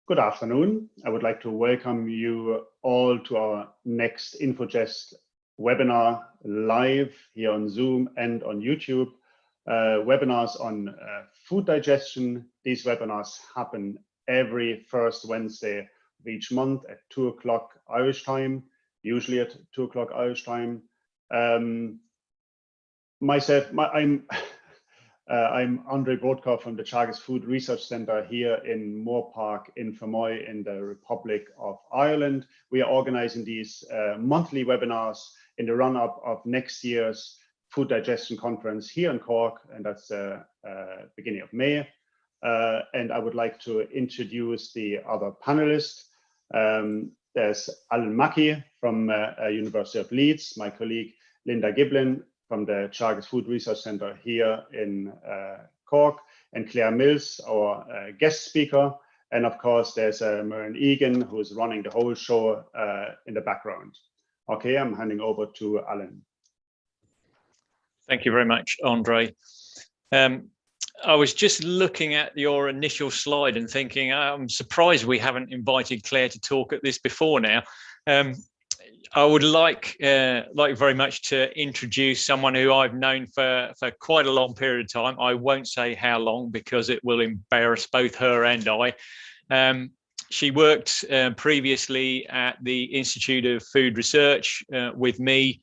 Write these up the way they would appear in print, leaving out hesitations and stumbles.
Good afternoon. I would like to welcome you all to our next Infogest webinar live here on Zoom and on YouTube. Webinars on food digestion. These webinars happen every first Wednesday of each month at 2 o'clock Irish time, usually at 2 o'clock Irish time. I'm André Brodkorb from the Teagasc Food Research Centre here in Moorepark in Fermoy in the Republic of Ireland. We are organising these monthly webinars in the run-up of next year's Food Digestion Conference here in Cork, and that's beginning of May. And I would like to introduce the other panelists. There's Mackie from University of Leeds, my colleague Linda Giblin from the Teagasc Food Research Centre here in Cork, and Clare Mills, our guest speaker. And of course, there's Muireann Egan, who's running the whole show in the background. Okay, I'm handing over to Alan. Thank you very much, Andre. I was just looking at your initial slide and thinking, I'm surprised we haven't invited Clare to talk at this before now. I would like very much to introduce someone who I've known for quite a long period of time. I won't say how long because it will embarrass both her and I. She worked previously at the Institute of Food Research with me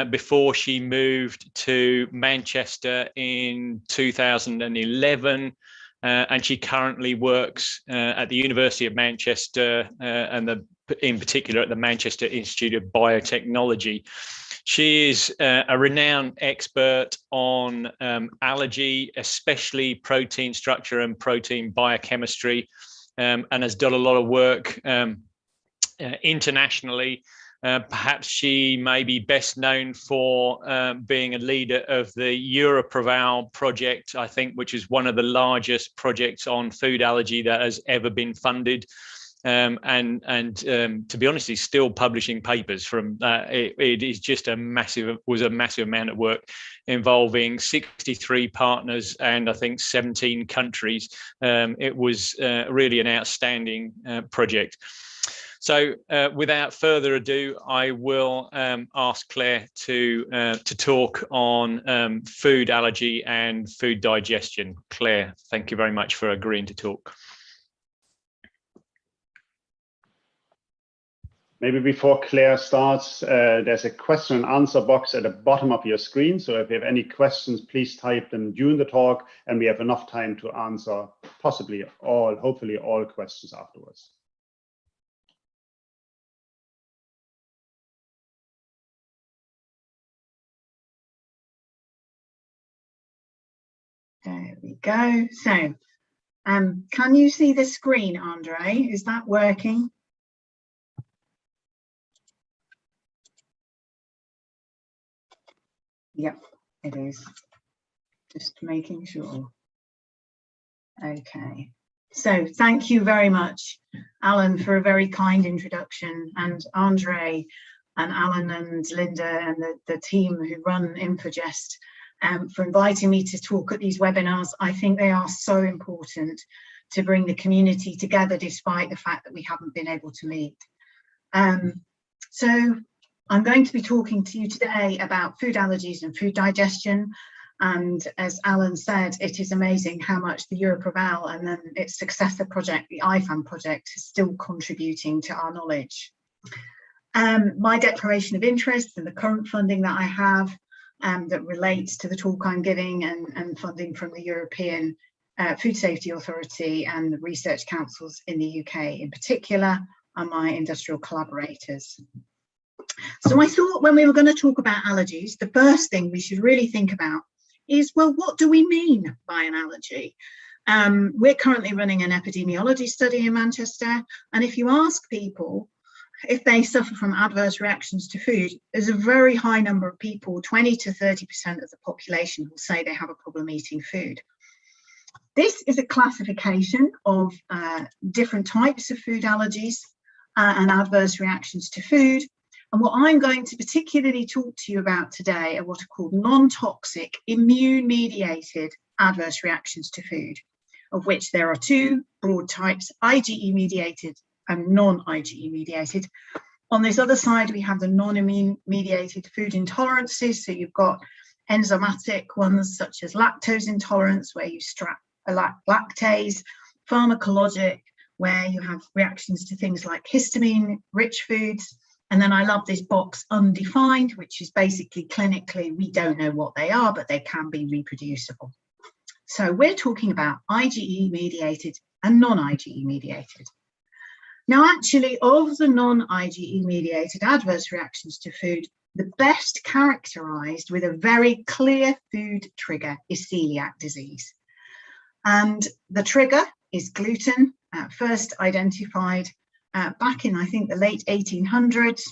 before she moved to Manchester in 2011. And she currently works at the University of Manchester and in particular at the Manchester Institute of Biotechnology. She is a renowned expert on allergy, especially protein structure and protein biochemistry, and has done a lot of work internationally. Perhaps she may be best known for being a leader of the Europreval project, I think, which is one of the largest projects on food allergy that has ever been funded. And to be honest, he's still publishing papers from it is just a massive amount of work involving 63 partners and I think 17 countries. It was really an outstanding project. So without further ado, I will ask Clare to talk on food allergy and food digestion. Clare, thank you very much for agreeing to talk. Maybe before Clare starts, there's a question and answer box at the bottom of your screen. So if you have any questions, please type them during the talk, and we have enough time to answer hopefully all questions afterwards. There we go. So, can you see the screen, Andre? Is that working? Yep, it is. Just making sure. Okay. So, thank you very much, Alan, for a very kind introduction, and Andre and Alan and Linda and the team who run Infogest. For inviting me to talk at these webinars. I think they are so important to bring the community together despite the fact that we haven't been able to meet. So I'm going to be talking to you today about food allergies and food digestion. And as Alan said, it is amazing how much the Europreval and then its successor project, the IFAM project, is still contributing to our knowledge. My declaration of interest and the current funding that I have that relates to the talk I'm giving and funding from the European Food Safety Authority and the research councils in the UK in particular are my industrial collaborators. So I thought when we were going to talk about allergies, the first thing we should really think about is, well, what do we mean by an allergy? We're currently running an epidemiology study in Manchester, and if you ask people if they suffer from adverse reactions to food, there's a very high number of people, 20 to 30% of the population, will say they have a problem eating food. This is a classification of different types of food allergies and adverse reactions to food. And what I'm going to particularly talk to you about today are what are called non-toxic, immune-mediated adverse reactions to food. of which there are two broad types, IgE mediated and non-IgE mediated. On this other side, we have the non-immune mediated food intolerances. So you've got enzymatic ones such as lactose intolerance, where you strap a lactase, pharmacologic, where you have reactions to things like histamine-rich foods. And then I love this box undefined, which is basically clinically, we don't know what they are, but they can be reproducible. So we're talking about IgE mediated and non-IgE mediated. Now, actually, of the non-IgE mediated adverse reactions to food, the best characterized with a very clear food trigger is celiac disease. And the trigger is gluten, first identified back in, I think, the late 1800s,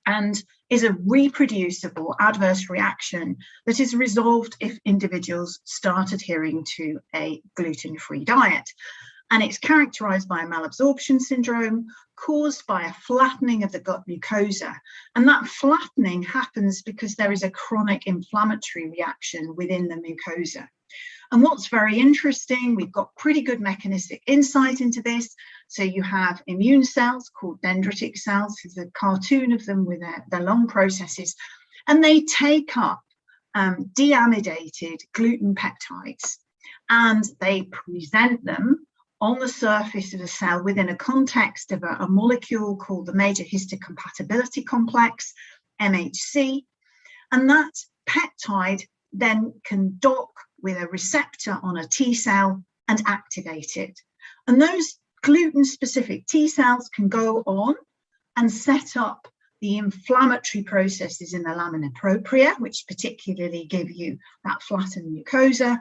and is a reproducible adverse reaction that is resolved if individuals start adhering to a gluten-free diet. And it's characterized by a malabsorption syndrome caused by a flattening of the gut mucosa. And that flattening happens because there is a chronic inflammatory reaction within the mucosa. And what's very interesting, we've got pretty good mechanistic insight into this. So you have immune cells called dendritic cells. There's a cartoon of them with their long processes, and they take up deamidated gluten peptides, and they present them on the surface of a cell within a context of a molecule called the major histocompatibility complex, MHC. And that peptide then can dock with a receptor on a T cell and activate it. And those gluten-specific T cells can go on and set up the inflammatory processes in the lamina propria, which particularly give you that flattened mucosa.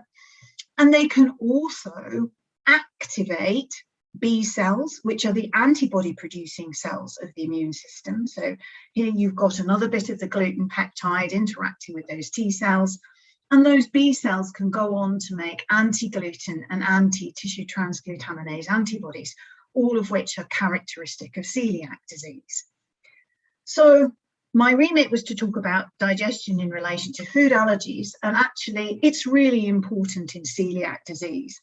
And they can also activate B cells, which are the antibody-producing cells of the immune system. So here you've got another bit of the gluten peptide interacting with those T cells. And those B cells can go on to make anti-gluten and anti-tissue transglutaminase antibodies, all of which are characteristic of celiac disease. So my remit was to talk about digestion in relation to food allergies, and actually it's really important in celiac disease.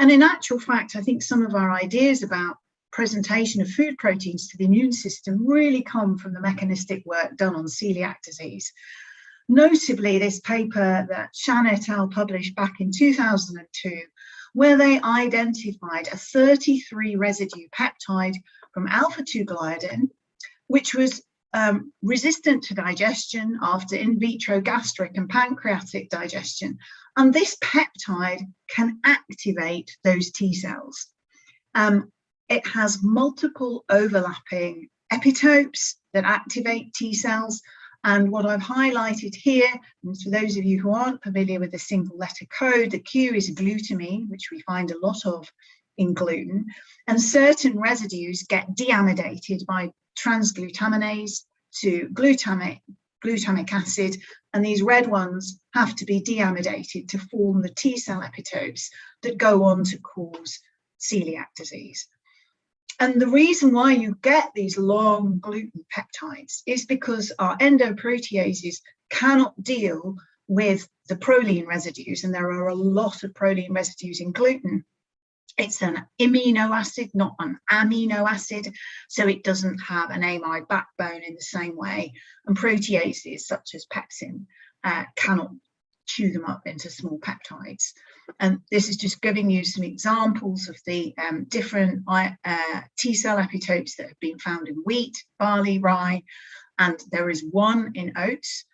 And in actual fact, I think some of our ideas about presentation of food proteins to the immune system really come from the mechanistic work done on celiac disease. Notably, this paper that Shan et al. Published back in 2002, where they identified a 33 residue peptide from alpha-2-gliadin, which was resistant to digestion after in vitro gastric and pancreatic digestion. And this peptide can activate those T cells. It has multiple overlapping epitopes that activate T cells. And what I've highlighted here, and for those of you who aren't familiar with the single letter code, the Q is glutamine, which we find a lot of in gluten. And certain residues get deamidated by transglutaminase to glutamic acid, and these red ones have to be deamidated to form the T cell epitopes that go on to cause celiac disease. And the reason why you get these long gluten peptides is because our endoproteases cannot deal with the proline residues, and there are a lot of proline residues in gluten. It's an amino acid, not an amino acid, so it doesn't have an amide backbone in the same way. And proteases, such as pepsin, cannot chew them up into small peptides. And this is just giving you some examples of the different T cell epitopes that have been found in wheat, barley, rye, and there is one in oats,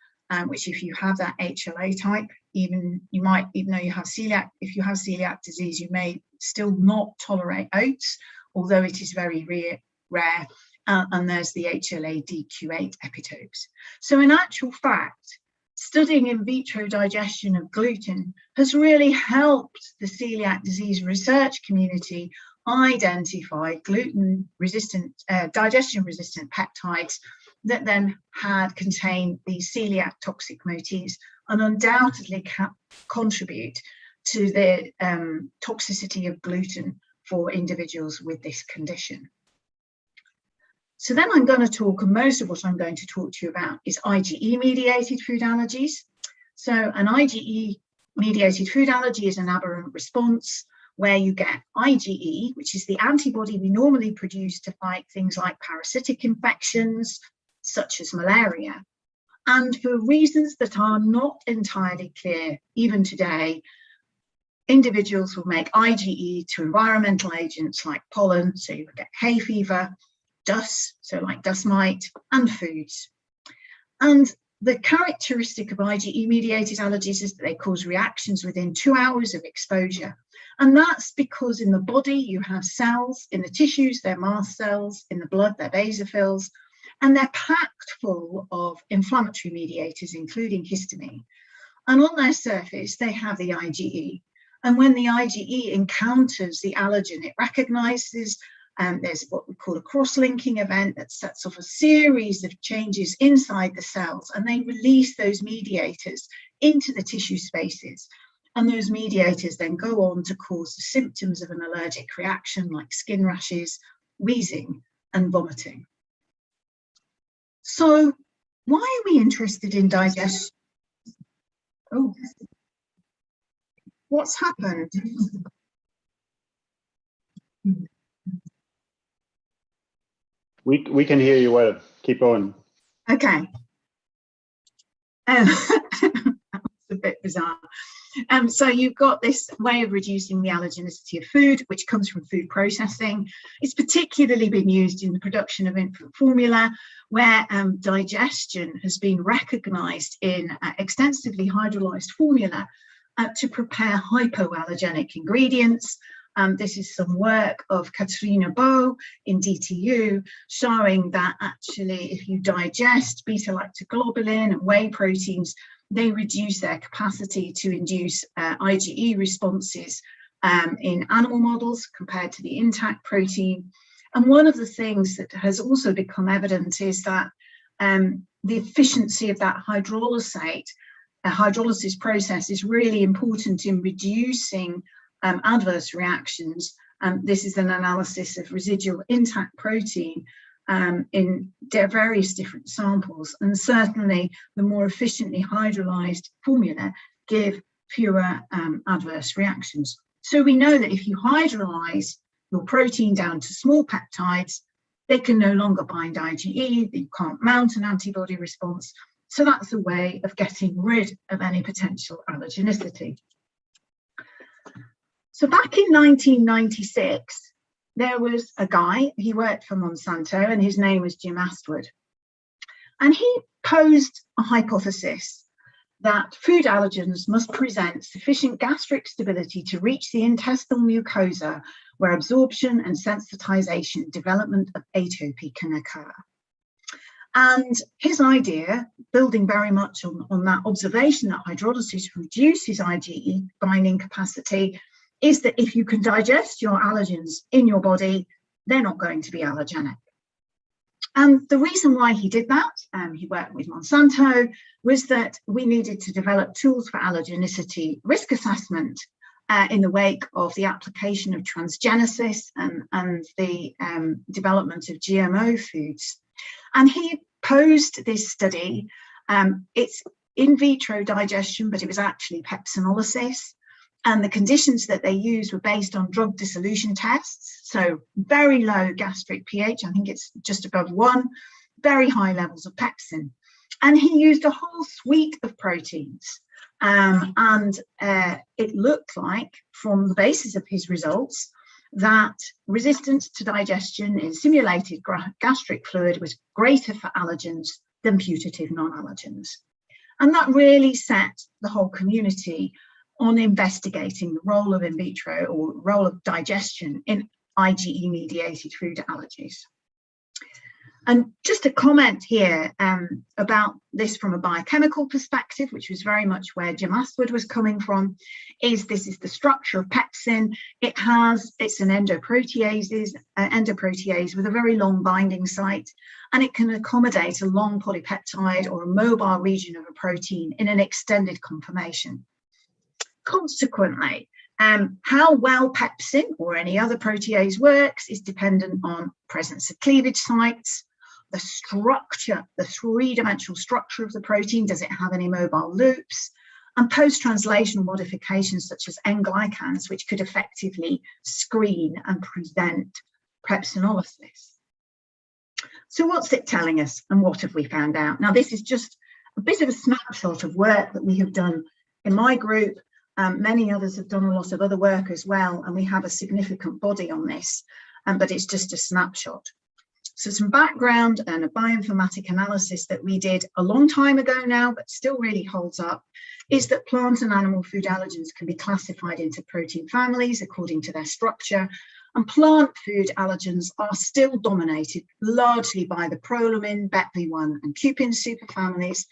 which if you have that HLA type, even though you have celiac, if you have celiac disease, you may still not tolerate oats, although it is very rare. And there's the HLA DQ8 epitopes. So in actual fact, studying in vitro digestion of gluten has really helped the celiac disease research community identify gluten-resistant, digestion-resistant peptides that then contain these celiac toxic motifs and undoubtedly contribute to the toxicity of gluten for individuals with this condition. So then I'm going to talk, and most of what I'm going to talk to you about is IgE-mediated food allergies. So an IgE-mediated food allergy is an aberrant response where you get IgE, which is the antibody we normally produce to fight things like parasitic infections, such as malaria. And for reasons that are not entirely clear, even today, individuals will make IgE to environmental agents like pollen, so you get hay fever, dust, so like dust mite, and foods. And the characteristic of IgE-mediated allergies is that they cause reactions within 2 hours of exposure. And that's because in the body you have cells, in the tissues they're mast cells, in the blood they're basophils, and they're packed full of inflammatory mediators, including histamine. And on their surface, they have the IgE. And when the IgE encounters the allergen, it recognizes there's what we call a cross-linking event that sets off a series of changes inside the cells, and they release those mediators into the tissue spaces. And those mediators then go on to cause the symptoms of an allergic reaction like skin rashes, wheezing, and vomiting. So why are we interested in digestion? Oh, what's happened? We can hear you well. Keep going. Okay. That's a bit bizarre. So you've got this way of reducing the allergenicity of food, which comes from food processing. It's particularly been used in the production of infant formula, where digestion has been recognised in extensively hydrolyzed formula to prepare hypoallergenic ingredients. This is some work of Katrina Bow in DTU showing that actually if you digest beta-lactoglobulin and whey proteins, they reduce their capacity to induce IgE responses in animal models compared to the intact protein. And one of the things that has also become evident is that the efficiency of that hydrolysis process is really important in reducing adverse reactions. This is an analysis of residual intact protein in various different samples, and certainly the more efficiently hydrolyzed formula give fewer adverse reactions. So we know that if you hydrolyze your protein down to small peptides, they can no longer bind IgE, you can't mount an antibody response. So that's a way of getting rid of any potential allergenicity. So back in 1996, there was a guy, he worked for Monsanto, and his name was Jim Astwood. And he posed a hypothesis that food allergens must present sufficient gastric stability to reach the intestinal mucosa, where absorption and sensitization development of atopy can occur. And his idea, building very much on that observation that hydrolysis reduces IgE binding capacity, is that if you can digest your allergens in your body, they're not going to be allergenic. And the reason why he did that, he worked with Monsanto, was that we needed to develop tools for allergenicity risk assessment in the wake of the application of transgenesis and the development of GMO foods. And he posed this study. It's in vitro digestion, but it was actually pepsinolysis. And the conditions that they used were based on drug dissolution tests. So very low gastric pH, I think it's just above 1, very high levels of pepsin. And he used a whole suite of proteins. It looked like, from the basis of his results, that resistance to digestion in simulated gastric fluid was greater for allergens than putative non-allergens. And that really set the whole community on investigating the role of in vitro or role of digestion in IgE-mediated food allergies. And just a comment here about this from a biochemical perspective, which was very much where Jim Astwood was coming from, is this is the structure of pepsin. It's an endoprotease with a very long binding site, and it can accommodate a long polypeptide or a mobile region of a protein in an extended conformation. Consequently, how well pepsin or any other protease works is dependent on presence of cleavage sites, the structure, the three-dimensional structure of the protein. Does it have any mobile loops? and post-translational modifications such as N-glycans, which could effectively screen and prevent prepsinolysis. So what's it telling us, and what have we found out? Now, this is just a bit of a snapshot of work that we have done in my group. Many others have done a lot of other work as well, and we have a significant body on this, but it's just a snapshot. So some background and a bioinformatic analysis that we did a long time ago now, but still really holds up, is that plant and animal food allergens can be classified into protein families according to their structure, and plant food allergens are still dominated largely by the prolamin, BEPV1 and cupin superfamilies,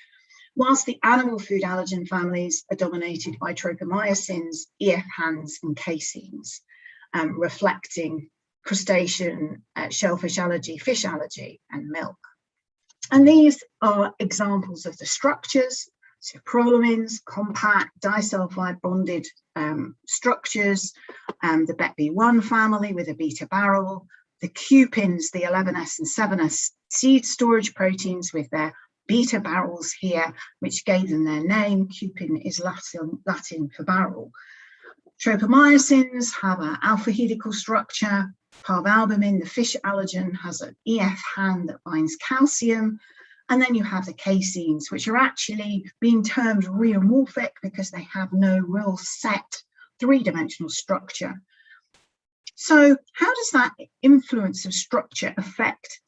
whilst the animal food allergen families are dominated by tropomycins, EFHANs and caseins, reflecting crustacean, shellfish allergy, fish allergy and milk. And these are examples of the structures. So prolamins, compact, disulfide bonded structures, the BEPV1 family with a beta barrel, the cupins, the 11S and 7S seed storage proteins with their beta barrels here, which gave them their name. Cupin is Latin for barrel. Tropomycins have an alpha helical structure. Parvalbumin, the fish allergen, has an EFHAN that binds calcium. And then you have the caseins, which are actually being termed rheomorphic because they have no real set three-dimensional structure. So how does that influence of structure affect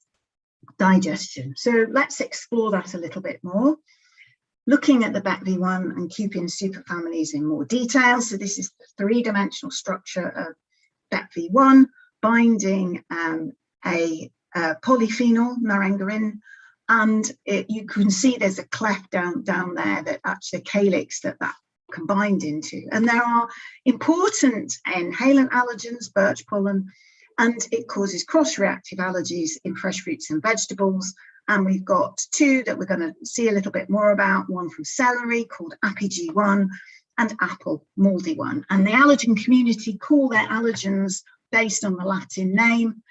digestion? So let's explore that a little bit more. Looking at the BEPV1 and cupin superfamilies in more detail. So this is the three-dimensional structure of BEPV1 binding a polyphenol, marangerin, and you can see there's a cleft down there that actually calyx that combined into. And there are important inhalant allergens, birch pollen, and it causes cross-reactive allergies in fresh fruits and vegetables. And we've got two that we're going to see a little bit more about, one from celery called APG1 and apple, moldy one. And the allergen community call their allergens based on the Latin name,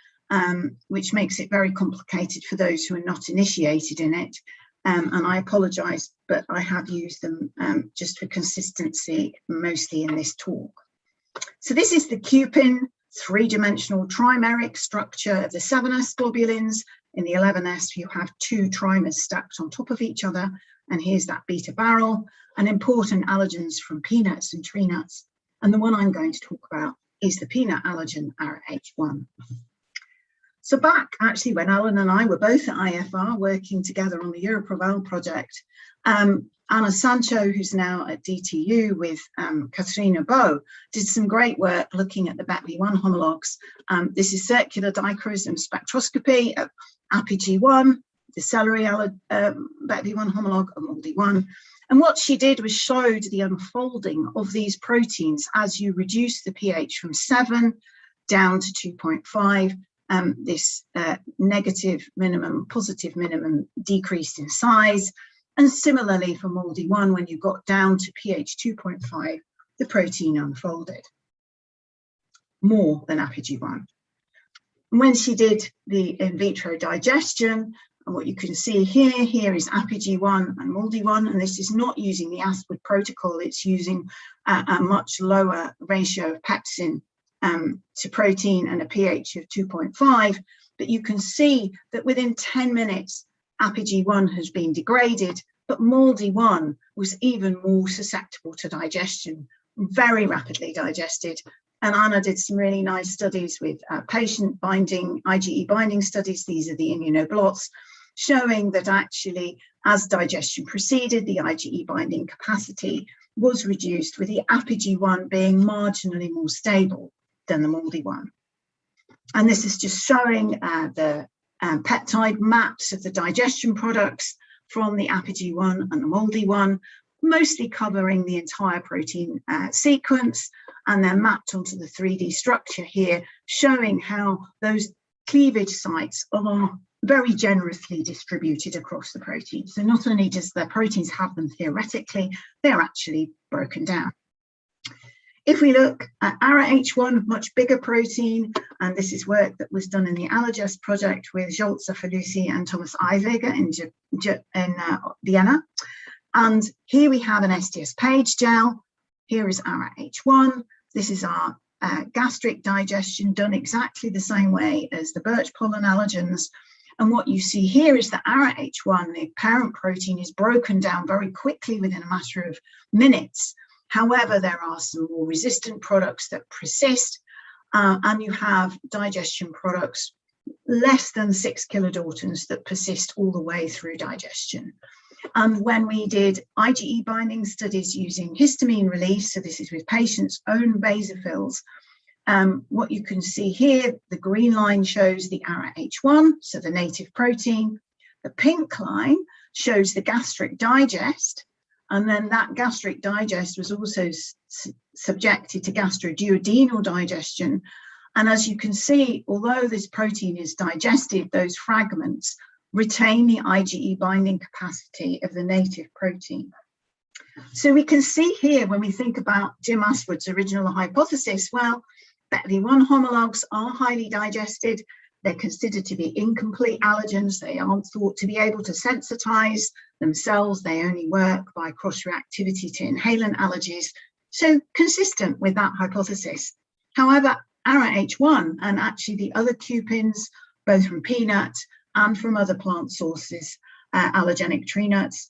which makes it very complicated for those who are not initiated in it. And I apologise, but I have used them just for consistency, mostly in this talk. So this is the cupin, three-dimensional trimeric structure of the 7S globulins. In the 11S, you have two trimers stacked on top of each other. And here's that beta barrel, and important allergens from peanuts and tree nuts. And the one I'm going to talk about is the peanut allergen, RH1. So back actually when Alan and I were both at IFR working together on the Europroval project, Anna Sancho, who's now at DTU with Katrina Bow, did some great work looking at the BEPV1 homologs. This is circular dichroism spectroscopy of APG1, the celery BEPV1 homolog, and MALDI1. And what she did was showed the unfolding of these proteins as you reduce the pH from 7 down to 2.5. This negative minimum, positive minimum decreased in size. And similarly for MALDI1, when you got down to pH 2.5, the protein unfolded more than APG1. When she did the in vitro digestion, and what you can see here is APG1 and MALDI1, and this is not using the Aswood protocol, it's using a much lower ratio of pepsin to protein and a pH of 2.5, but you can see that within 10 minutes, APG1 has been degraded, but MALDI1 was even more susceptible to digestion, very rapidly digested. And Anna did some really nice studies with patient binding, IgE binding studies. These are the immunoblots, showing that actually as digestion proceeded, the IgE binding capacity was reduced, with the APG1 being marginally more stable than the MALDI1. And this is just showing the peptide maps of the digestion products from the APG1 and the MALDI1, mostly covering the entire protein sequence, and they're mapped onto the 3D structure here, showing how those cleavage sites are very generously distributed across the protein. So not only does the proteins have them theoretically, they're actually broken down. If we look at ARA-H1, much bigger protein, and this is work that was done in the Allergies project with Zsoltza Falusi and Thomas Eisweger in Vienna. And here we have an STS page gel. Here is our H1. This is our gastric digestion, done exactly the same way as the birch pollen allergens. And what you see here is that our H1, the parent protein, is broken down very quickly within a matter of minutes. However, there are some more resistant products that persist, and you have digestion products less than 6 kilodaltons that persist all the way through digestion. And when we did IgE binding studies using histamine release, so this is with patients' own basophils, what you can see here, the green line shows the ARA-H1, so the native protein. The pink line shows the gastric digest, and then that gastric digest was also subjected to gastroduodenal digestion. And as you can see, although this protein is digested, those fragments retain the IgE binding capacity of the native protein. So we can see here, when we think about Jim Ashwood's original hypothesis, well, BETV1 homologs are highly digested. They're considered to be incomplete allergens. They aren't thought to be able to sensitize themselves. They only work by cross-reactivity to inhalant allergies. So consistent with that hypothesis. However, ARA-H1 and actually the other cupins, both from peanut and from other plant sources, allergenic tree nuts,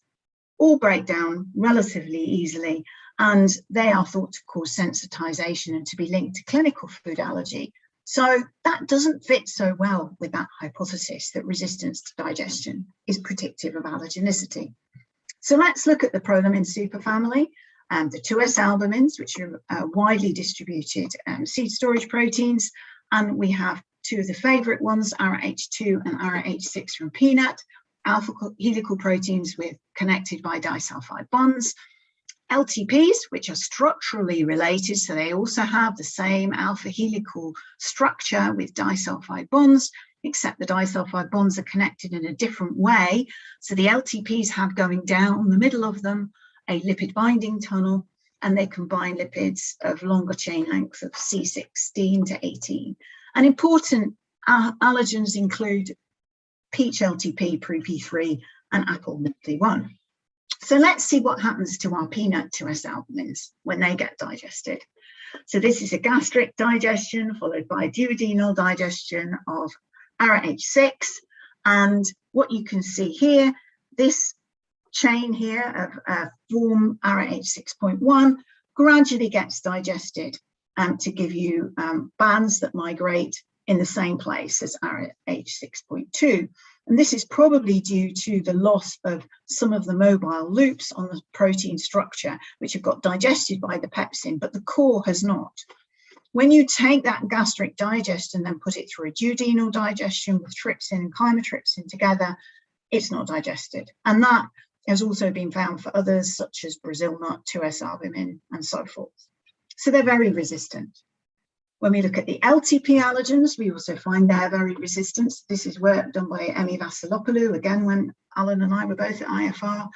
all break down relatively easily, and they are thought to cause sensitization and to be linked to clinical food allergy. So that doesn't fit so well with that hypothesis that resistance to digestion is predictive of allergenicity. So let's look at the prolamine superfamily, the 2S albumins, which are widely distributed seed storage proteins, and we have two of the favorite ones, ARA-H2 and ARA-H6 from peanut, alpha helical proteins with connected by disulfide bonds. LTPs, which are structurally related, so they also have the same alpha helical structure with disulfide bonds, except the disulfide bonds are connected in a different way. So the LTPs have going down the middle of them a lipid binding tunnel, and they combine lipids of longer chain length of C16 to 18. And important allergens include peach LTP, PrUP3, and apple NPLI1. So let's see what happens to our peanut 2S albumins when they get digested. So this is a gastric digestion followed by duodenal digestion of ARA-H6. And what you can see here, this chain here of form ARA-H6.1 gradually gets digested to give you bands that migrate in the same place as ARA-H6.2. And this is probably due to the loss of some of the mobile loops on the protein structure, which have got digested by the pepsin, but the core has not. When you take that gastric digest and then put it through a duodenal digestion with trypsin and chymotrypsin together, it's not digested. And that has also been found for others such as Brazil nut, 2S albumin, and so forth. So they're very resistant. When we look at the LTP allergens, we also find they're very resistant. This is work done by Emmy Vassilopoulou, again, when Alan and I were both at IFR.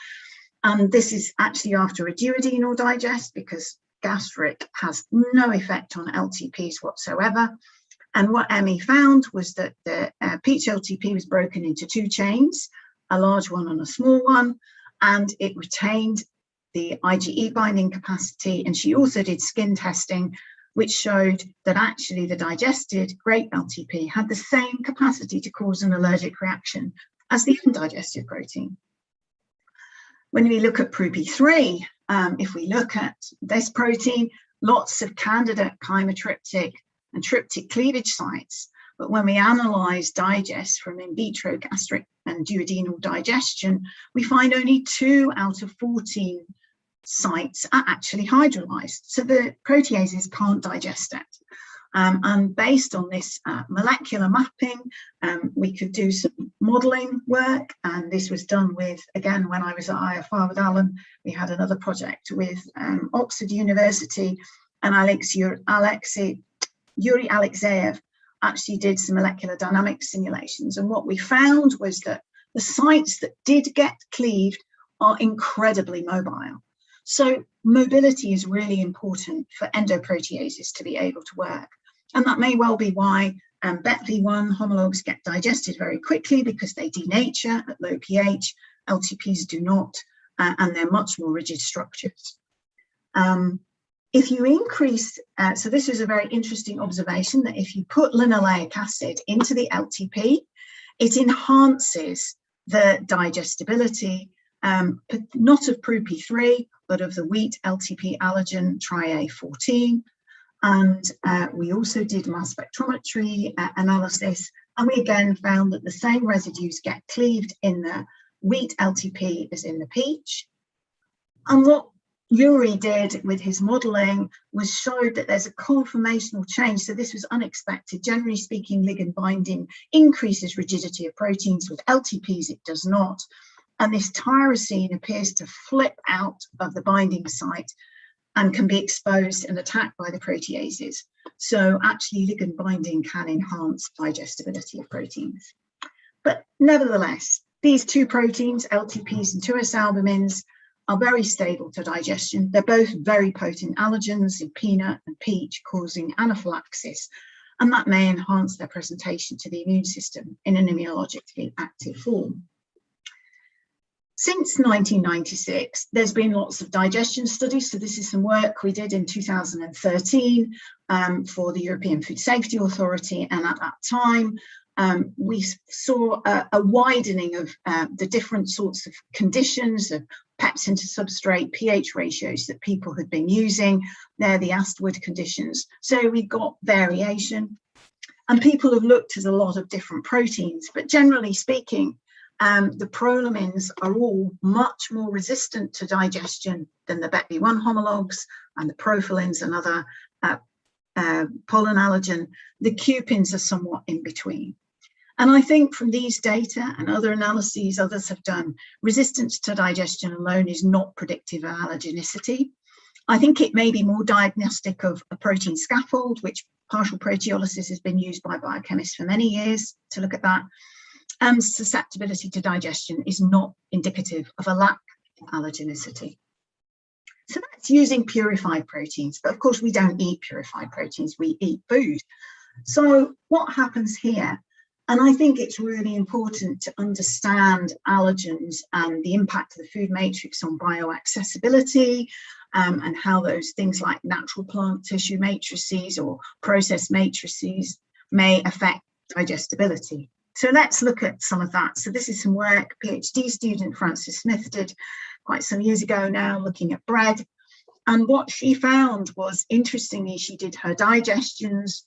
And this is actually after a duodenal digest, because gastric has no effect on LTPs whatsoever. And what Emmy found was that the peach LTP was broken into two chains, a large one and a small one, and it retained the IgE binding capacity. And she also did skin testing, which showed that actually the digested grape LTP had the same capacity to cause an allergic reaction as the undigested protein. When we look at PrUP3, if we look at this protein, lots of candidate chymotryptic and tryptic cleavage sites. But when we analyze digest from in vitro gastric and duodenal digestion, we find only 2 out of 14 sites are actually hydrolyzed. So the proteases can't digest it. And based on this molecular mapping, we could do some modeling work. And this was done with, again, when I was at IFR with Alan, we had another project with Oxford University, and Yuri Alexeyev actually did some molecular dynamics simulations. And what we found was that the sites that did get cleaved are incredibly mobile. So mobility is really important for endoproteases to be able to work. And that may well be why BETV1 homologs get digested very quickly, because they denature at low pH. LTPs do not. and they're much more rigid structures. If you increase, so this is a very interesting observation, that if you put linoleic acid into the LTP, it enhances the digestibility, not of PRUP3, but of the wheat LTP allergen Tri-A14. And we also did mass spectrometry analysis, and we again found that the same residues get cleaved in the wheat LTP as in the peach. And what Uri did with his modelling was showed that there's a conformational change. So this was unexpected. Generally speaking, ligand binding increases rigidity of proteins. With LTPs, it does not. And this tyrosine appears to flip out of the binding site and can be exposed and attacked by the proteases. So actually, ligand binding can enhance digestibility of proteins. But nevertheless, these two proteins, LTPs and 2S-albumins, are very stable to digestion. They're both very potent allergens in peanut and peach, causing anaphylaxis, and that may enhance their presentation to the immune system in an immunologically active form. Since 1996, there's been lots of digestion studies. So this is some work we did in 2013 for the European Food Safety Authority, and at that time, we saw a widening of the different sorts of conditions of pepsin to substrate, pH ratios that people had been using. They're the Astwood conditions. So we got variation, and people have looked at a lot of different proteins, but generally speaking, the prolamins are all much more resistant to digestion than the BETB1 homologs and the profilins and other pollen allergen. The cupins are somewhat in between. And I think from these data and other analyses others have done, resistance to digestion alone is not predictive of allergenicity. I think it may be more diagnostic of a protein scaffold, which partial proteolysis has been used by biochemists for many years to look at that. And susceptibility to digestion is not indicative of a lack of allergenicity. So that's using purified proteins, but of course we don't eat purified proteins, we eat food. So what happens here? And I think it's really important to understand allergens and the impact of the food matrix on bioaccessibility, and how those things like natural plant tissue matrices or processed matrices may affect digestibility. So let's look at some of that. So this is some work PhD student Frances Smith did quite some years ago now, looking at bread. And what she found was, interestingly, she did her digestions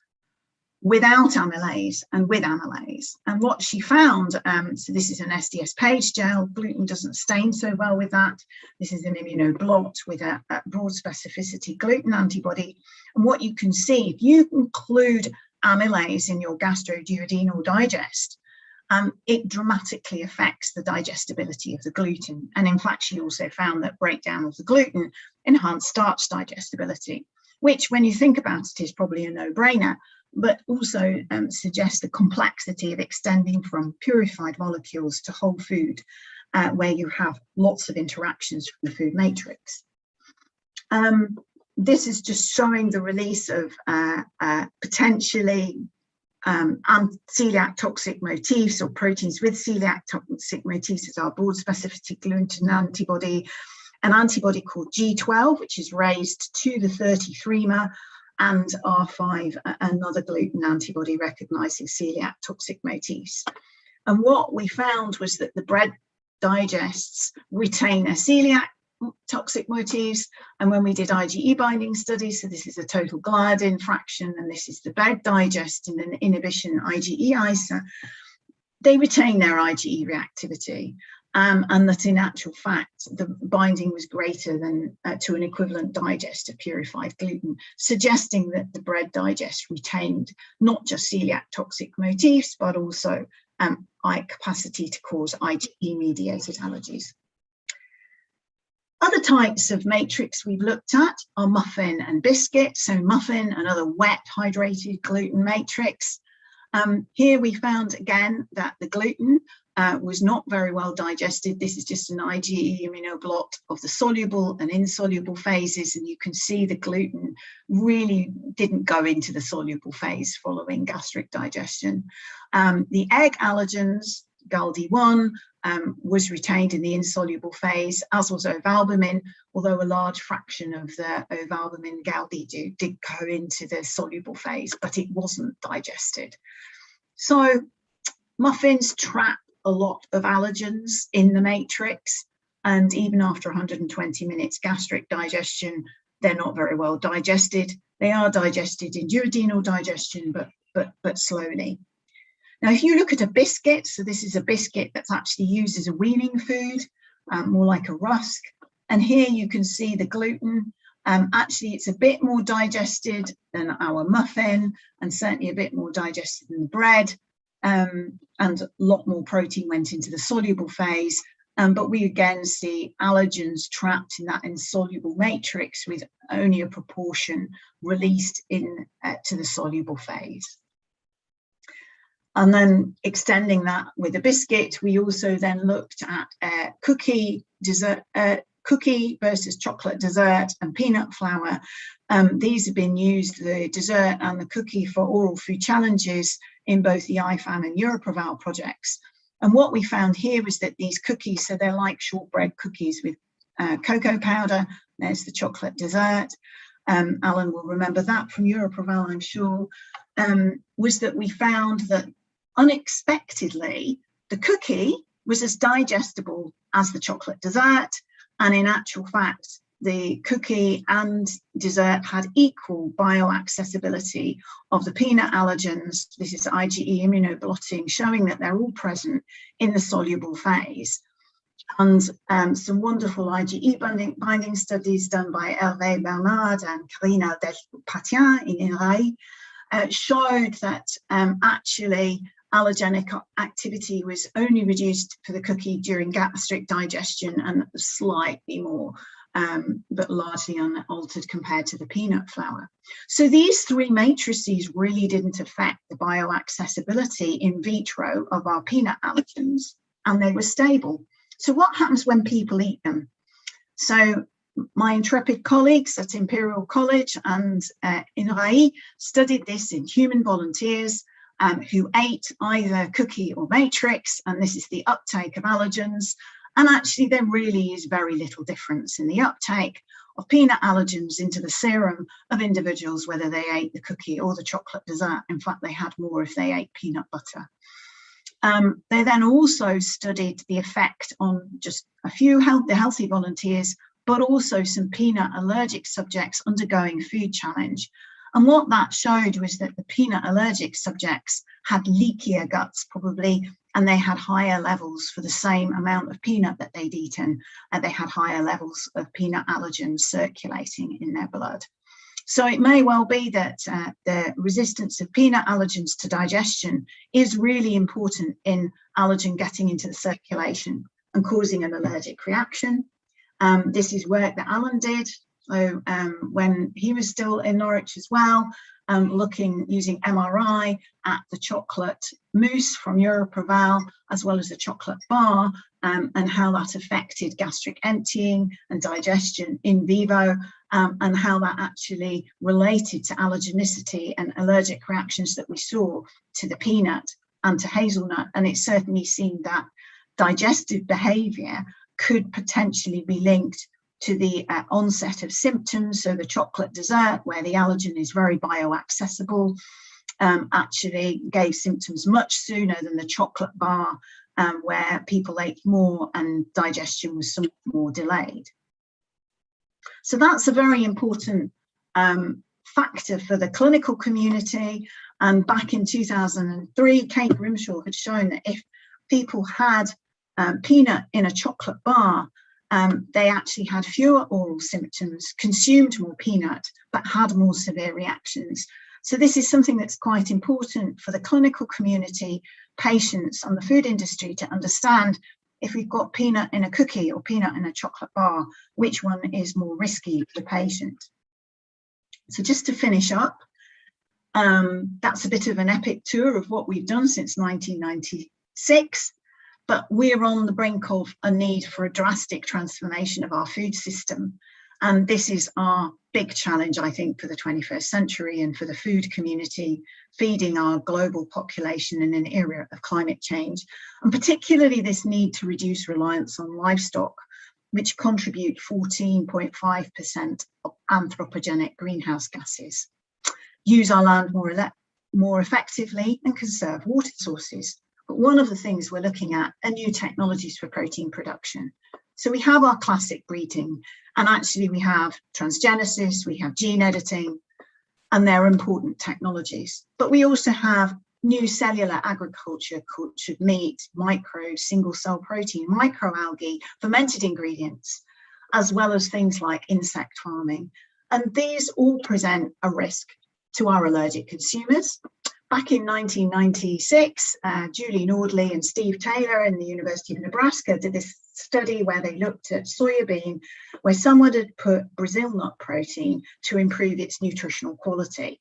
without amylase and with amylase. And what she found, so this is an SDS page gel, gluten doesn't stain so well with that. This is an immunoblot with a broad specificity gluten antibody. And what you can see, if you include amylase in your gastroduodenal digest, it dramatically affects the digestibility of the gluten. And in fact, she also found that breakdown of the gluten enhanced starch digestibility, which when you think about it is probably a no-brainer, but also suggests the complexity of extending from purified molecules to whole food, where you have lots of interactions from the food matrix. This is just showing the release of potentially celiac toxic motifs, or proteins with celiac toxic motifs, as our broad specificity gluten antibody, an antibody called G12, which is raised to the 33-mer, and R5, another gluten antibody recognizing celiac toxic motifs. And what we found was that the bread digests retain their celiac toxic motifs, and when we did IgE binding studies, so this is a total gliadin fraction, and this is the bread digest in an inhibition IgE ISA, they retain their IgE reactivity, and that in actual fact the binding was greater than to an equivalent digest of purified gluten, suggesting that the bread digest retained not just celiac toxic motifs but also capacity to cause IgE mediated allergies. Other types of matrix we've looked at are muffin and biscuit. So muffin, another wet hydrated gluten matrix. Here we found again that the gluten was not very well digested. This is just an IgE immunoblot of the soluble and insoluble phases, and you can see the gluten really didn't go into the soluble phase following gastric digestion. The egg allergens, GALD1, was retained in the insoluble phase, as was ovalbumin, although a large fraction of the ovalbumin gaudidue did go into the soluble phase, but it wasn't digested. So muffins trap a lot of allergens in the matrix, and even after 120 minutes gastric digestion, they're not very well digested. They are digested in duodenal digestion, but slowly. Now, if you look at a biscuit, so this is a biscuit that's actually used as a weaning food, more like a rusk. And here you can see the gluten. Actually, it's a bit more digested than our muffin, and certainly a bit more digested than the bread. And a lot more protein went into the soluble phase. But we again see allergens trapped in that insoluble matrix with only a proportion released in to the soluble phase. And then extending that with a biscuit, we also then looked at cookie versus chocolate dessert and peanut flour. These have been used, the dessert and the cookie, for oral food challenges in both the IFAM and Europroval projects. And what we found here was that these cookies, so they're like shortbread cookies with cocoa powder. There's the chocolate dessert. Alan will remember that from Europroval, I'm sure, was that we found that unexpectedly, the cookie was as digestible as the chocolate dessert. And in actual fact, the cookie and dessert had equal bioaccessibility of the peanut allergens. This is IgE immunoblotting, showing that they're all present in the soluble phase. And some wonderful IgE binding studies done by Hervé Bernard and Karina Delpatien in André showed that actually allergenic activity was only reduced for the cookie during gastric digestion, and slightly more, but largely unaltered compared to the peanut flour. So these three matrices really didn't affect the bioaccessibility in vitro of our peanut allergens, and they were stable. So what happens when people eat them? So my intrepid colleagues at Imperial College and INRAE studied this in human volunteers who ate either cookie or matrix, and this is the uptake of allergens. And actually there really is very little difference in the uptake of peanut allergens into the serum of individuals, whether they ate the cookie or the chocolate dessert. In fact, they had more if they ate peanut butter. They then also studied the effect on just a few healthy volunteers, but also some peanut allergic subjects undergoing food challenge. And what that showed was that the peanut allergic subjects had leakier guts probably, and they had higher levels for the same amount of peanut that they'd eaten, and they had higher levels of peanut allergens circulating in their blood. So it may well be that the resistance of peanut allergens to digestion is really important in allergen getting into the circulation and causing an allergic reaction. This is work that Alan did. So when he was still in Norwich as well, using MRI at the chocolate mousse from Europroval, as well as the chocolate bar, and how that affected gastric emptying and digestion in vivo, and how that actually related to allergenicity and allergic reactions that we saw to the peanut and to hazelnut. And it certainly seemed that digestive behaviour could potentially be linked to the onset of symptoms. So the chocolate dessert, where the allergen is very bioaccessible, actually gave symptoms much sooner than the chocolate bar, where people ate more and digestion was somewhat more delayed. So that's a very important factor for the clinical community. And back in 2003, Kate Grimshaw had shown that if people had peanut in a chocolate bar, they actually had fewer oral symptoms, consumed more peanut, but had more severe reactions. So this is something that's quite important for the clinical community, patients, and the food industry to understand. If we've got peanut in a cookie or peanut in a chocolate bar, which one is more risky for the patient? So just to finish up, that's a bit of an epic tour of what we've done since 1996. But we're on the brink of a need for a drastic transformation of our food system. And this is our big challenge, I think, for the 21st century and for the food community, feeding our global population in an era of climate change, and particularly this need to reduce reliance on livestock, which contribute 14.5% of anthropogenic greenhouse gases, use our land more effectively, and conserve water sources. But one of the things we're looking at are new technologies for protein production. So we have our classic breeding, and actually we have transgenesis, we have gene editing, and they're important technologies. But we also have new cellular agriculture, cultured meat, micro single cell protein, microalgae, fermented ingredients, as well as things like insect farming. And these all present a risk to our allergic consumers. Back in 1996, Julie Nordley and Steve Taylor in the University of Nebraska did this study where they looked at soybean, where someone had put Brazil nut protein to improve its nutritional quality.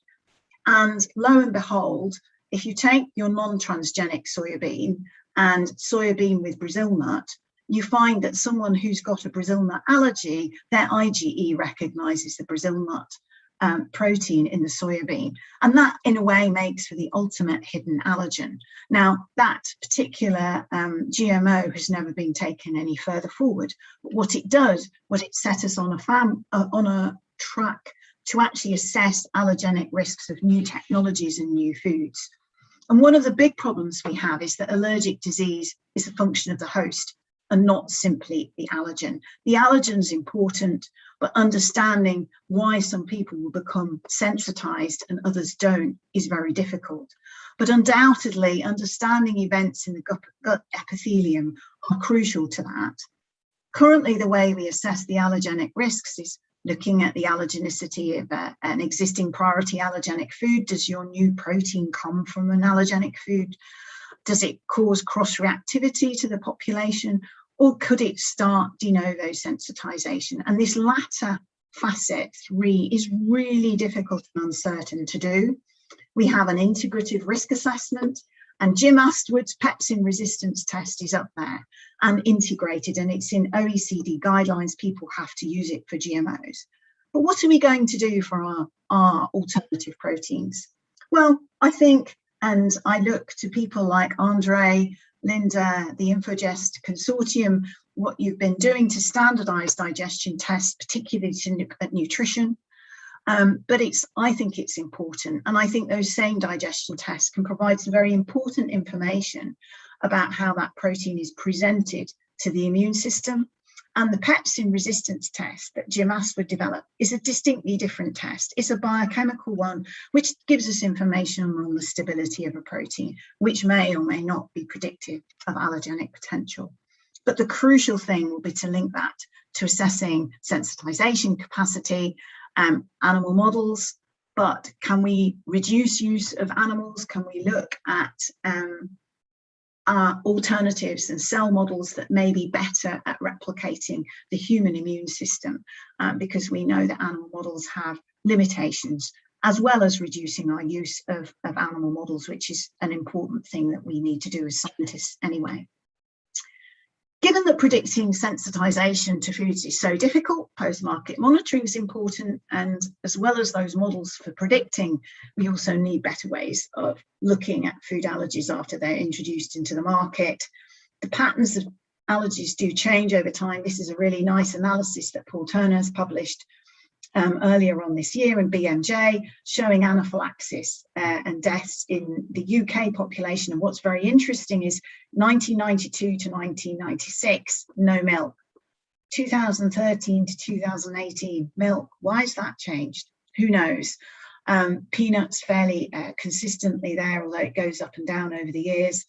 And lo and behold, if you take your non-transgenic soybean and soybean with Brazil nut, you find that someone who's got a Brazil nut allergy, their IgE recognizes the Brazil nut protein in the soybean, and that in a way makes for the ultimate hidden allergen. Now that particular GMO has never been taken any further forward, but what it does was it set us on a track to actually assess allergenic risks of new technologies and new foods. And one of the big problems we have is that allergic disease is a function of the host and not simply the allergen. The allergen's important, but understanding why some people will become sensitized and others don't is very difficult. But undoubtedly, understanding events in the gut epithelium are crucial to that. Currently, the way we assess the allergenic risks is looking at the allergenicity of an existing priority allergenic food. Does your new protein come from an allergenic food? Does it cause cross-reactivity to the population? Or could it start de novo sensitization? And this latter facet 3 is really difficult and uncertain to do. We have an integrative risk assessment, and Jim Astwood's pepsin resistance test is up there and integrated, and it's in OECD guidelines. People have to use it for GMOs. But what are we going to do for our alternative proteins? Well, I think, and I look to people like André, Linda, the Infogest consortium, what you've been doing to standardize digestion tests, particularly to look at nutrition. But I think it's important. And I think those same digestion tests can provide some very important information about how that protein is presented to the immune system. And the pepsin resistance test that Jim Astwood developed is a distinctly different test. It's a biochemical one, which gives us information on the stability of a protein, which may or may not be predictive of allergenic potential. But the crucial thing will be to link that to assessing sensitization capacity, animal models. But can we reduce use of animals? Can we look at alternatives and cell models that may be better at replicating the human immune system, because we know that animal models have limitations, as well as reducing our use of animal models, which is an important thing that we need to do as scientists anyway. Given that predicting sensitization to foods is so difficult, post-market monitoring is important, and as well as those models for predicting, we also need better ways of looking at food allergies after they're introduced into the market. The patterns of allergies do change over time. This is a really nice analysis that Paul Turner has published earlier on this year in BMJ, showing anaphylaxis and deaths in the UK population. And what's very interesting is 1992 to 1996, no milk. 2013 to 2018, milk. Why has that changed? Who knows? Peanuts fairly consistently there, although it goes up and down over the years.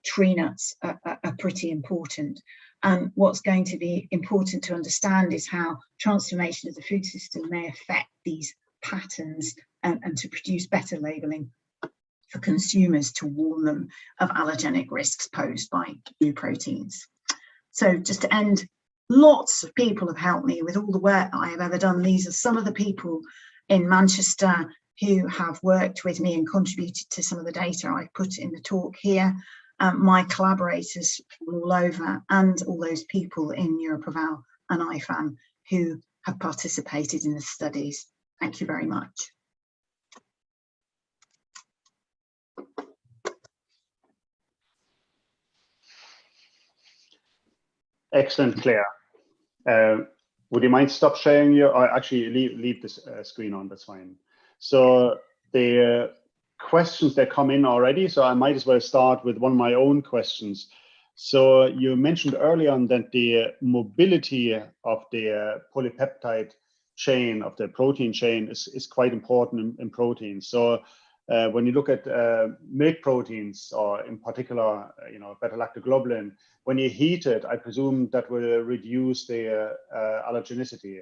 Tree nuts are pretty important. And what's going to be important to understand is how transformation of the food system may affect these patterns and to produce better labelling for consumers to warn them of allergenic risks posed by new proteins. So just to end, lots of people have helped me with all the work that I have ever done. These are some of the people in Manchester who have worked with me and contributed to some of the data I put in the talk here. My collaborators from all over, and all those people in Muirepark and IFAN who have participated in the studies. Thank you very much. Excellent, Claire. Would you mind stop sharing your, or actually leave this screen on, that's fine. So the questions that come in already, so I might as well start with one of my own questions. So you mentioned earlier on that the mobility of the polypeptide chain, of the protein chain, is quite important in proteins. So when you look at milk proteins, or in particular, beta-lactoglobulin, when you heat it, I presume that will reduce the allergenicity.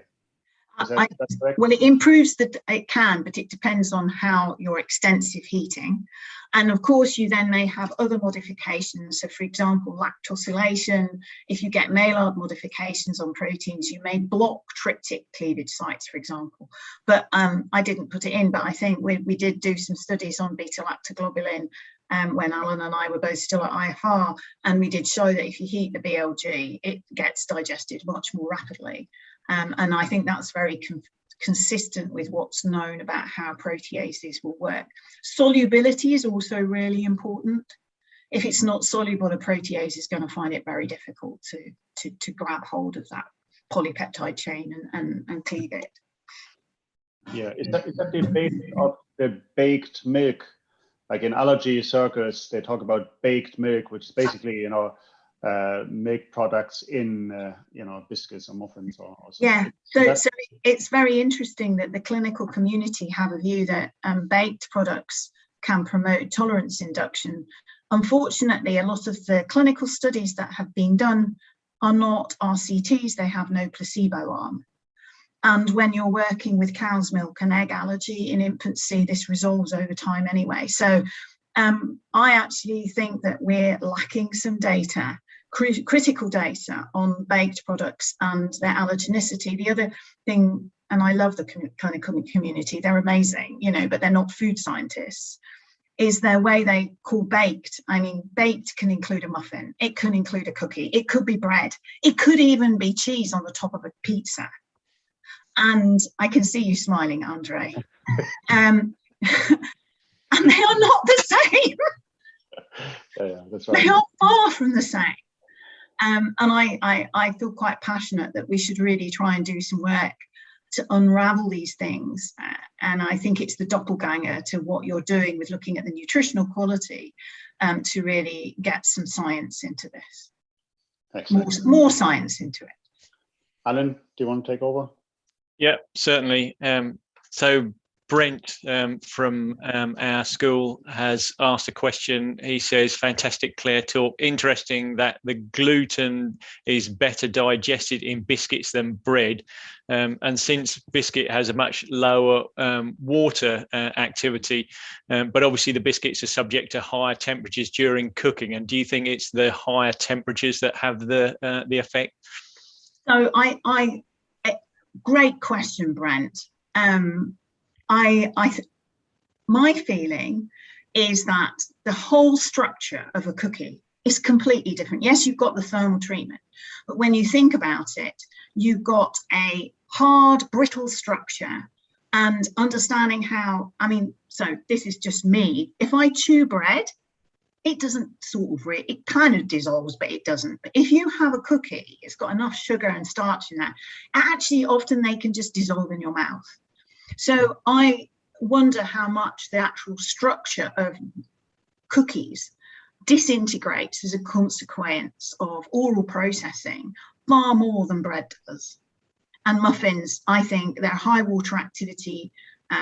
Is that correct? Well, it improves it can, but it depends on how your extensive heating. And of course, you then may have other modifications. So for example, lactosylation, if you get Maillard modifications on proteins, you may block tryptic cleavage sites, for example. But I didn't put it in, but I think we did do some studies on beta-lactoglobulin when Alan and I were both still at IFR, and we did show that if you heat the BLG, it gets digested much more rapidly. And I think that's very consistent with what's known about how proteases will work. Solubility is also really important. If it's not soluble, a protease is going to find it very difficult to grab hold of that polypeptide chain and cleave it. Yeah, is that the base of the baked milk? Like in allergy circles, they talk about baked milk, which is basically, milk products in, biscuits or muffins or something. Yeah, so it's very interesting that the clinical community have a view that baked products can promote tolerance induction. Unfortunately, a lot of the clinical studies that have been done are not RCTs, they have no placebo arm. And when you're working with cow's milk and egg allergy in infancy, this resolves over time anyway. So I actually think that we're lacking some data, critical data on baked products and their allergenicity. The other thing, and I love the clinical community, they're amazing, but they're not food scientists, is their way they call baked. I mean, baked can include a muffin, it can include a cookie, it could be bread, it could even be cheese on the top of a pizza. And I can see you smiling, Andre. And they are not the same. Yeah, that's right. They are far from the same. And I feel quite passionate that we should really try and do some work to unravel these things. And I think it's the doppelganger to what you're doing with looking at the nutritional quality to really get some science into this. Excellent. More science into it. Alan, do you want to take over? Yeah, certainly. So Brent from our school has asked a question. He says, fantastic, Claire talk. Interesting that the gluten is better digested in biscuits than bread. And since biscuit has a much lower water activity, but obviously the biscuits are subject to higher temperatures during cooking. And do you think it's the higher temperatures that have the effect? So great question, Brent. My feeling is that the whole structure of a cookie is completely different. Yes, you've got the thermal treatment, but when you think about it, you've got a hard, brittle structure, and understanding how, so this is just me. If I chew bread, it doesn't it kind of dissolves, but it doesn't. But if you have a cookie, it's got enough sugar and starch in that, actually often they can just dissolve in your mouth. So I wonder how much the actual structure of cookies disintegrates as a consequence of oral processing far more than bread does. And muffins, I think they're high water activity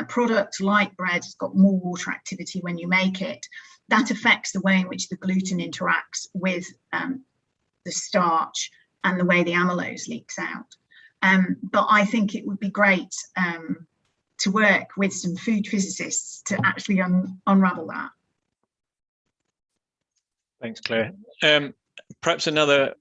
products like bread. It's got more water activity when you make it. That affects the way in which the gluten interacts with the starch and the way the amylose leaks out. But I think it would be great to work with some food physicists to actually unravel that. Thanks, Claire. Perhaps another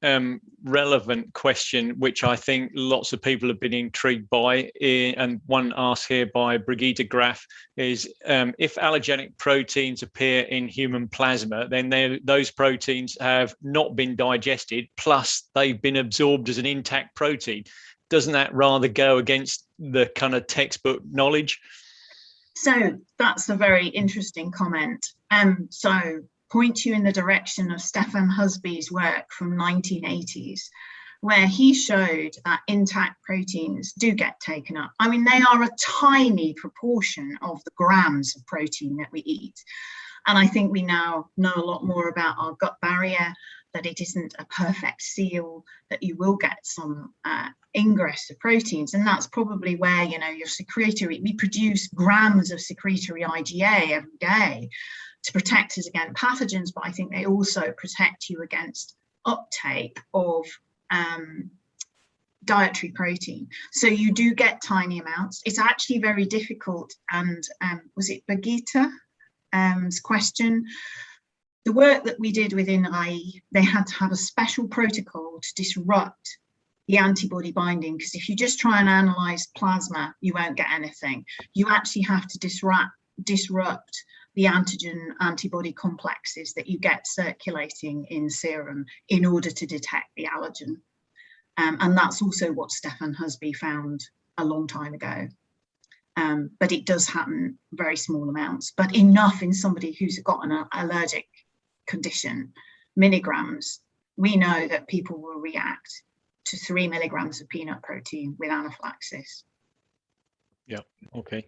relevant question, which I think lots of people have been intrigued by, and one asked here by Brigitte Graf, is if allergenic proteins appear in human plasma, then those proteins have not been digested, plus they've been absorbed as an intact protein. doesn't that rather go against the kind of textbook knowledge? So that's a very interesting comment. So point you in the direction of Stefan Husby's work from 1980s, where he showed that intact proteins do get taken up. I mean, they are a tiny proportion of the grams of protein that we eat. And I think we now know a lot more about our gut barrier, that it isn't a perfect seal, that you will get some ingress of proteins. And that's probably where, you know, your secretory, we produce grams of secretory IgA every day to protect us against pathogens, but I think they also protect you against uptake of dietary protein. So you do get tiny amounts. It's actually very difficult. And was it Birgitta's question? The work that we did within IE, they had to have a special protocol to disrupt the antibody binding, because if you just try and analyze plasma, you won't get anything. You actually have to disrupt the antigen antibody complexes that you get circulating in serum in order to detect the allergen. And that's also what Stefan Husby found a long time ago. But it does happen very small amounts, but enough in somebody who's got an allergic condition, milligrams. We know that people will react to 3 milligrams of peanut protein with anaphylaxis. Yeah, okay.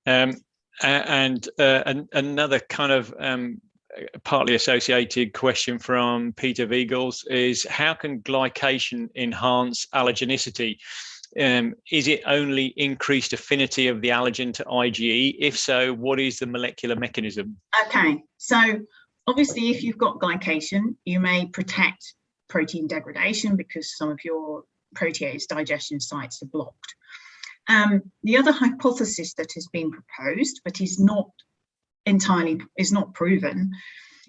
And another kind of partly associated question from Peter Wiegels is, how can glycation enhance allergenicity? Is it only increased affinity of the allergen to IgE? If so, what is the molecular mechanism? Okay, so obviously if you've got glycation, you may protect protein degradation because some of your protease digestion sites are blocked. The other hypothesis that has been proposed, but is not proven,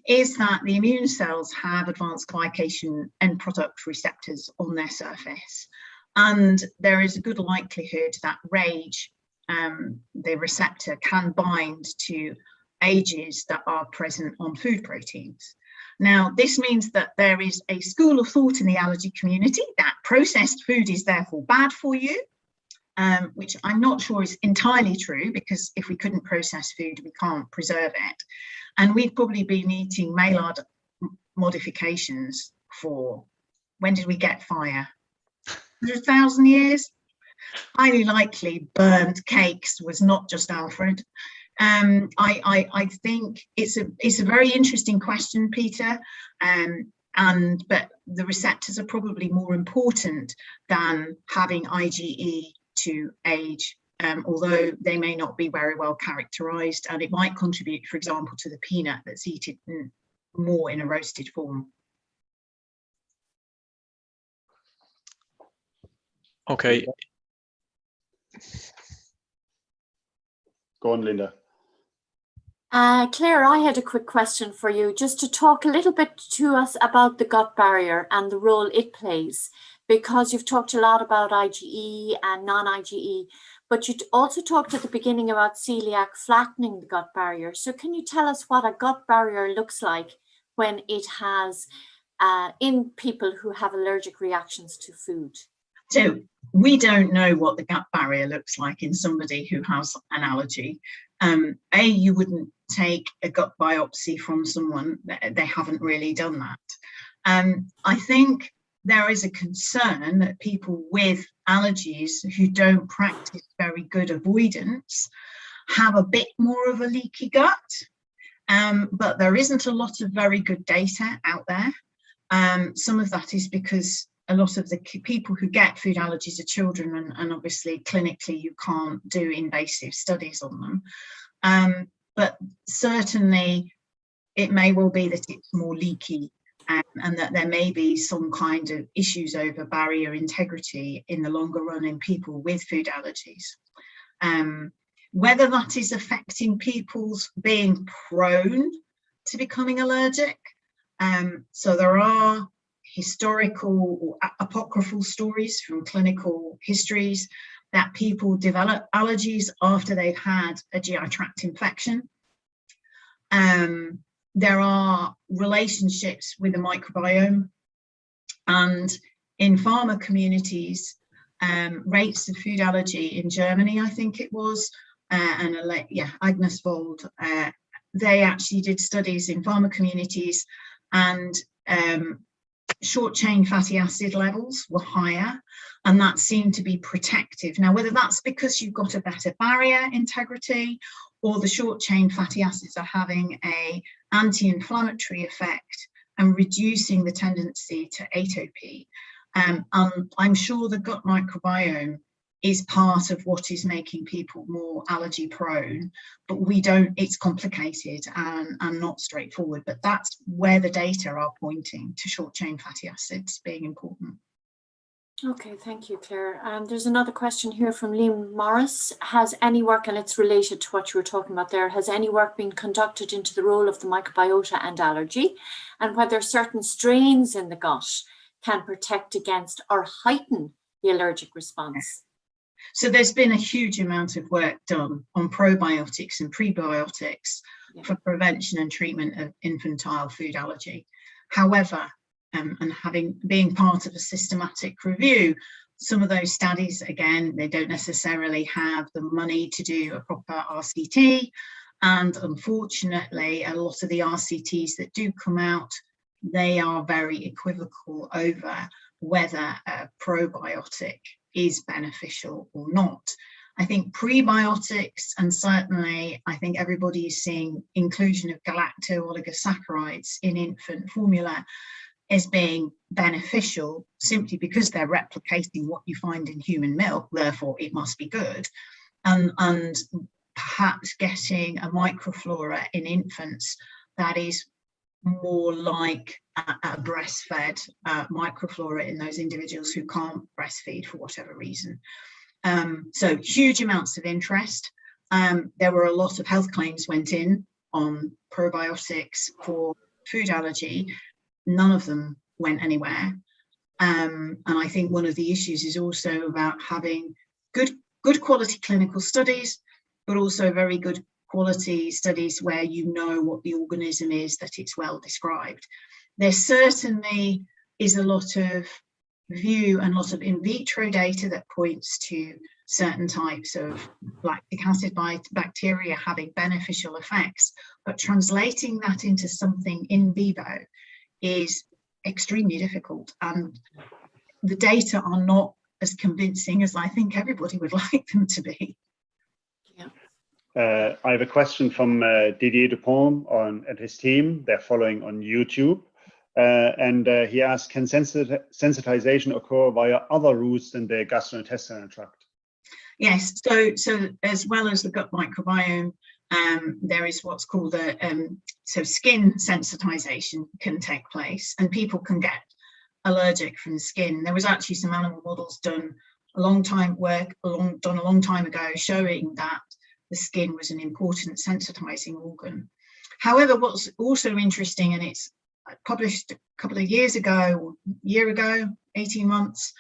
is that the immune cells have advanced glycation end product receptors on their surface. And there is a good likelihood that RAGE, the receptor, can bind to AGEs that are present on food proteins. Now, this means that there is a school of thought in the allergy community that processed food is therefore bad for you, which I'm not sure is entirely true, because if we couldn't process food, we can't preserve it. And we've probably been eating Maillard modifications for, when did we get fire? 100,000 years? Highly likely burnt cakes was not just Alfred. I think it's a very interesting question, Peter, but the receptors are probably more important than having IgE to age, although they may not be very well characterized, and it might contribute, for example, to the peanut that's eaten more in a roasted form. Okay. Go on, Linda. Claire, I had a quick question for you, just to talk a little bit to us about the gut barrier and the role it plays, because you've talked a lot about IgE and non-IgE, but you also talked at the beginning about celiac flattening the gut barrier. So can you tell us what a gut barrier looks like when it has in people who have allergic reactions to food? So we don't know what the gut barrier looks like in somebody who has an allergy. You wouldn't take a gut biopsy from someone, they haven't really done that. I think there is a concern that people with allergies who don't practice very good avoidance have a bit more of a leaky gut, but there isn't a lot of very good data out there. Some of that is because a lot of the people who get food allergies are children, and obviously clinically you can't do invasive studies on them. But certainly it may well be that it's more leaky, and that there may be some kind of issues over barrier integrity in the longer run in people with food allergies. Whether that is affecting people's being prone to becoming allergic. So there are historical or apocryphal stories from clinical histories that people develop allergies after they've had a GI tract infection. There are relationships with the microbiome, and in pharma communities, rates of food allergy in Germany, I think it was, and Agnes Vold, they actually did studies in farmer communities, and short chain fatty acid levels were higher, and that seemed to be protective. Now, whether that's because you've got a better barrier integrity, or the short chain fatty acids are having a anti-inflammatory effect and reducing the tendency to atopy. I'm sure the gut microbiome is part of what is making people more allergy prone, but it's complicated and not straightforward, but that's where the data are pointing to short chain fatty acids being important. Okay, thank you, Claire. There's another question here from Liam Morris. Has any work, and it's related to what you were talking about there, has any work been conducted into the role of the microbiota and allergy, and whether certain strains in the gut can protect against or heighten the allergic response? So there's been a huge amount of work done on probiotics and prebiotics for prevention and treatment of infantile food allergy. However, and being part of a systematic review, some of those studies, again, they don't necessarily have the money to do a proper RCT, and unfortunately a lot of the RCTs that do come out, they are very equivocal over whether a probiotic is beneficial or not. I think prebiotics, and certainly I think everybody is seeing inclusion of galacto-oligosaccharides in infant formula as being beneficial simply because they're replicating what you find in human milk, therefore it must be good. And perhaps getting a microflora in infants that is more like a breastfed microflora in those individuals who can't breastfeed for whatever reason. So huge amounts of interest. There were a lot of health claims went in on probiotics for food allergy. None of them went anywhere. And I think one of the issues is also about having good quality clinical studies, but also very good quality studies where you know what the organism is, that it's well described. There certainly is a lot of view and a lot of in vitro data that points to certain types of lactic acid bacteria having beneficial effects, but translating that into something in vivo is extremely difficult, and the data are not as convincing as I think everybody would like them to be. I have a question from Didier Dupont and his team. They're following on YouTube. And he asked, can sensitization occur via other routes than the gastrointestinal tract? Yes, so as well as the gut microbiome, there is what's called so skin sensitization can take place, and people can get allergic from the skin. There was actually some animal models done a long time ago showing that the skin was an important sensitizing organ. However, what's also interesting, and it's published a couple of years ago, or year ago, 18 months,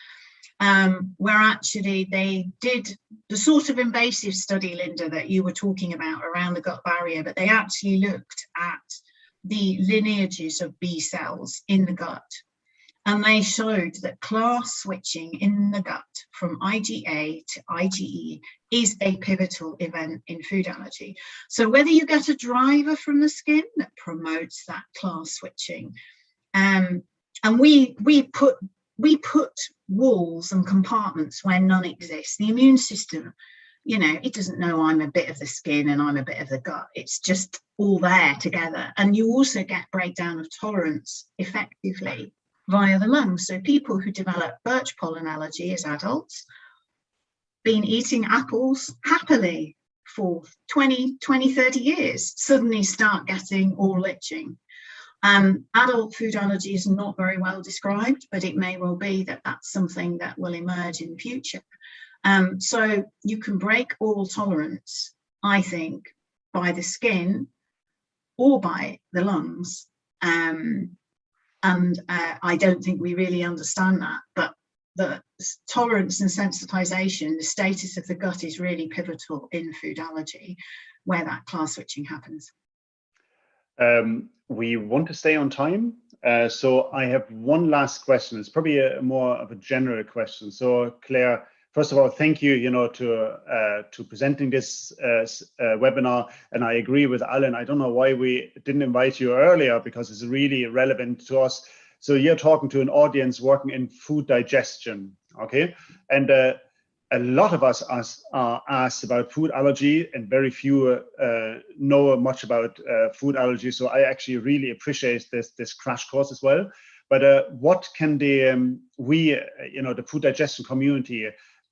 where actually they did the sort of invasive study, Linda, that you were talking about around the gut barrier, but they actually looked at the lineages of B cells in the gut. And they showed that class switching in the gut from IgA to IgE is a pivotal event in food allergy. So whether you get a driver from the skin that promotes that class switching, and we put walls and compartments where none exist. The immune system, you know, it doesn't know I'm a bit of the skin and I'm a bit of the gut. It's just all there together. And you also get breakdown of tolerance effectively via the lungs. So people who develop birch pollen allergy as adults, been eating apples happily for 20, 30 years, suddenly start getting all itching. Adult food allergy is not very well described, but it may well be that that's something that will emerge in the future. So you can break oral tolerance, I think, by the skin or by the lungs. I don't think we really understand that, but the tolerance and sensitization, the status of the gut is really pivotal in food allergy, where that class switching happens. We want to stay on time. So I have one last question. It's probably more of a general question. So Claire, first of all, thank you, to presenting this webinar. And I agree with Alan. I don't know why we didn't invite you earlier, because it's really relevant to us. So you're talking to an audience working in food digestion, okay? And a lot of us are asked about food allergy, and very few know much about food allergy. So I actually really appreciate this crash course as well. But what can the food digestion community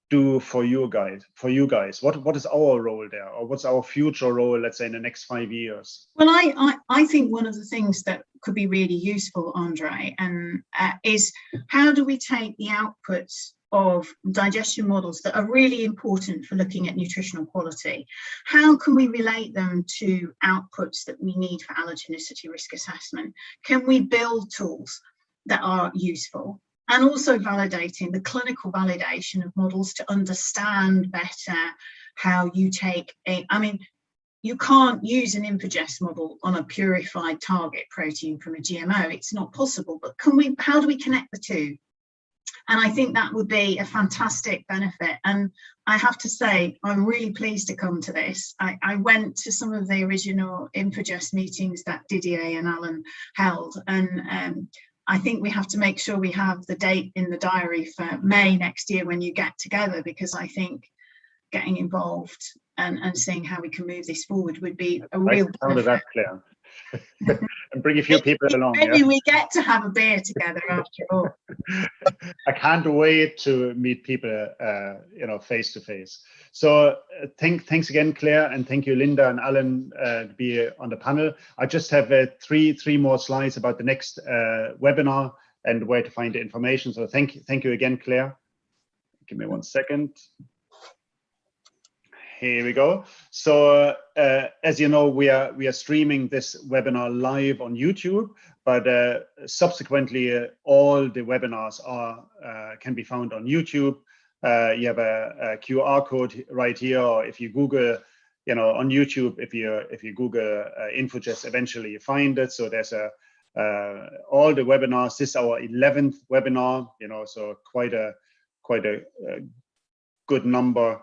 do for you guys? What is our role there, or what's our future role, let's say, in the next 5 years? Well, I think one of the things that could be really useful, André, and is how do we take the outputs of digestion models that are really important for looking at nutritional quality? How can we relate them to outputs that we need for allergenicity risk assessment? Can we build tools that are useful? And also validating the clinical validation of models to understand better how you take you can't use an Infogest model on a purified target protein from a GMO. It's not possible, but how do we connect the two? And I think that would be a fantastic benefit. And I have to say, I'm really pleased to come to this. I went to some of the original Infogest meetings that Didier and Alan held, and I think we have to make sure we have the date in the diary for May next year when you get together, because I think getting involved and seeing how we can move this forward would be a real benefit. That, Claire. And bring a few people along. Maybe we get to have a beer together after all. I can't wait to meet people, face to face. So thanks again, Claire, and thank you, Linda and Alan, to be on the panel. I just have three more slides about the next webinar and where to find the information. So thank you again, Claire. Give me 1 second. Here we go. So as you know, we are streaming this webinar live on YouTube, but subsequently all the webinars can be found on YouTube. You have a QR code right here, or if you Google, on YouTube, if you Google Infogest, eventually you find it. So there's all the webinars. This is our 11th webinar, so quite a good number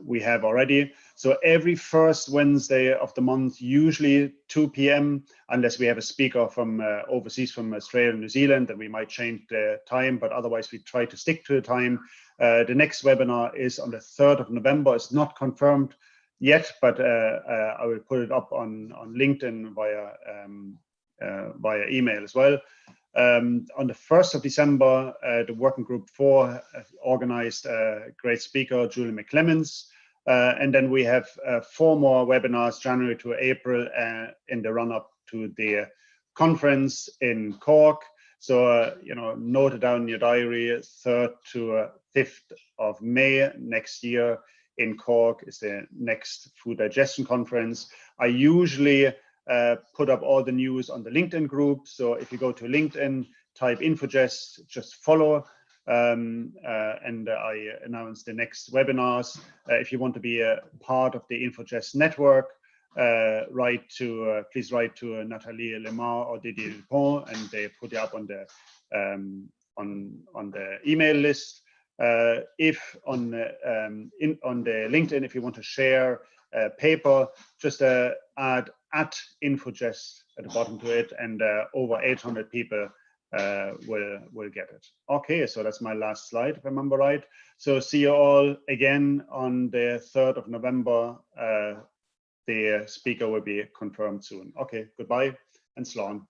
we have already. So every first Wednesday of the month, usually 2 p.m, unless we have a speaker from overseas, from Australia and New Zealand, then we might change the time, but otherwise we try to stick to the time. The next webinar is on the 3rd of November. It's not confirmed yet, but I will put it up on LinkedIn via email as well. On the 1st of December, the Working Group 4 organized a great speaker, Julie McClemens. And then we have 4 more webinars, January to April, in the run-up to the conference in Cork. So, note it down in your diary, 3rd to 5th of May next year in Cork is the next food digestion conference. I usually put up all the news on the LinkedIn group. So if you go to LinkedIn, type Infogest, just follow, and I announce the next webinars. If you want to be a part of the Infogest network, please write to Nathalie Lemar or Didier Dupont, and they put you up on the email list. If on the LinkedIn, if you want to share a paper, just add @Infogest at the bottom to it, and over 800 people will get it. Okay, so that's my last slide, if I remember right. So see you all again on the 3rd of November. The speaker will be confirmed soon. Okay, goodbye and slán.